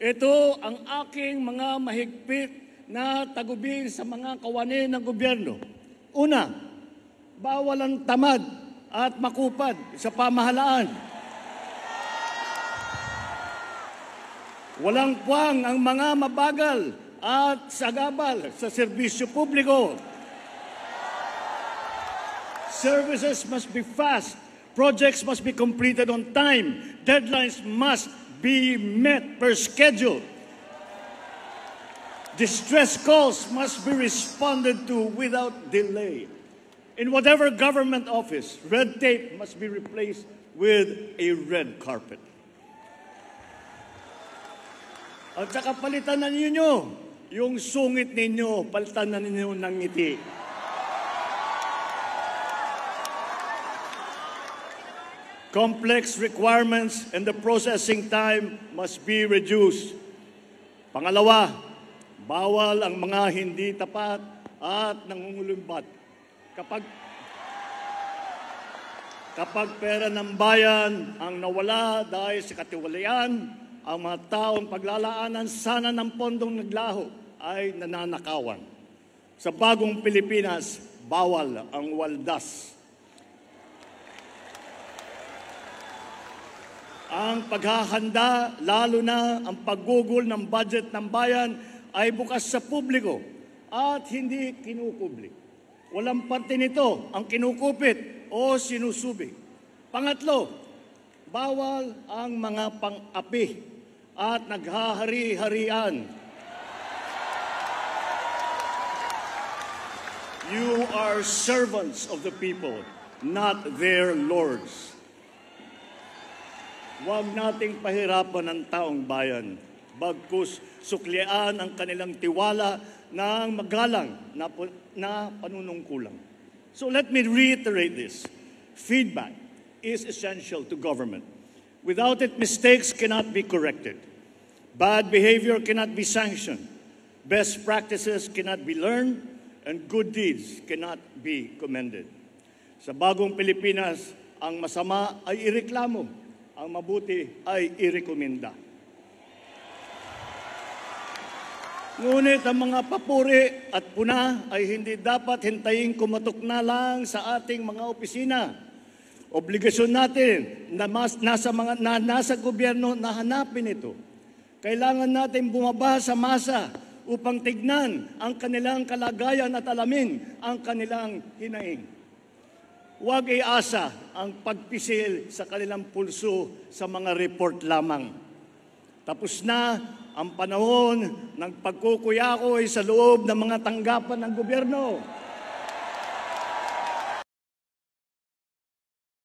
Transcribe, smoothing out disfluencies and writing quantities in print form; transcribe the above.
Ito ang aking mga mahigpit na tagubilin sa mga kawani ng gobyerno. Una, bawal ang tamad at makupad sa pamahalaan. Walang puwang ang mga mabagal at sagabal sa serbisyo publiko. Services must be fast. Projects must be completed on time. Deadlines must be met per schedule. Distress calls must be responded to without delay. In whatever government office, red tape must be replaced with a red carpet. At saka palitan na ninyo yung sungit ninyo, palitan na ninyo ng ngiti. Complex requirements and the processing time must be reduced. Pangalawa, bawal ang mga hindi tapat at nangungulumbat. Kapag pera ng bayan ang nawala dahil sa katiwalian, ang mga taong paglalaanan sana ng pondong naglaho ay nananakawan. Sa bagong Pilipinas, bawal ang waldas. Ang paghahanda, lalo na ang paggugol ng budget ng bayan, ay bukas sa publiko at hindi kinukubli. Walang parte nito ang kinukupit o sinusubig. Pangatlo, bawal ang mga pang-api at naghahari-harian. You are servants of the people, not their lords. Huwag nating pahirapan ang taong bayan, bagkus suklian ang kanilang tiwala ng magalang na panunungkulang. So let me reiterate this. Feedback is essential to government. Without it, mistakes cannot be corrected. Bad behavior cannot be sanctioned. Best practices cannot be learned, and good deeds cannot be commended. Sa bagong Pilipinas, ang masama ay ireklamo. Ang mabuti ay irekomenda. Ngunit ang mga papuri at puna ay hindi dapat hintayin kumatok na lang sa ating mga opisina. Obligasyon natin na nasa gobyerno na hanapin ito. Kailangan natin bumaba sa masa upang tignan ang kanilang kalagayan at alamin ang kanilang hinaing. Huwag iasa ang pagpisil sa kanilang pulso sa mga report lamang. Tapos na ang panahon ng pagkukuyakoy sa loob ng mga tanggapan ng gobyerno.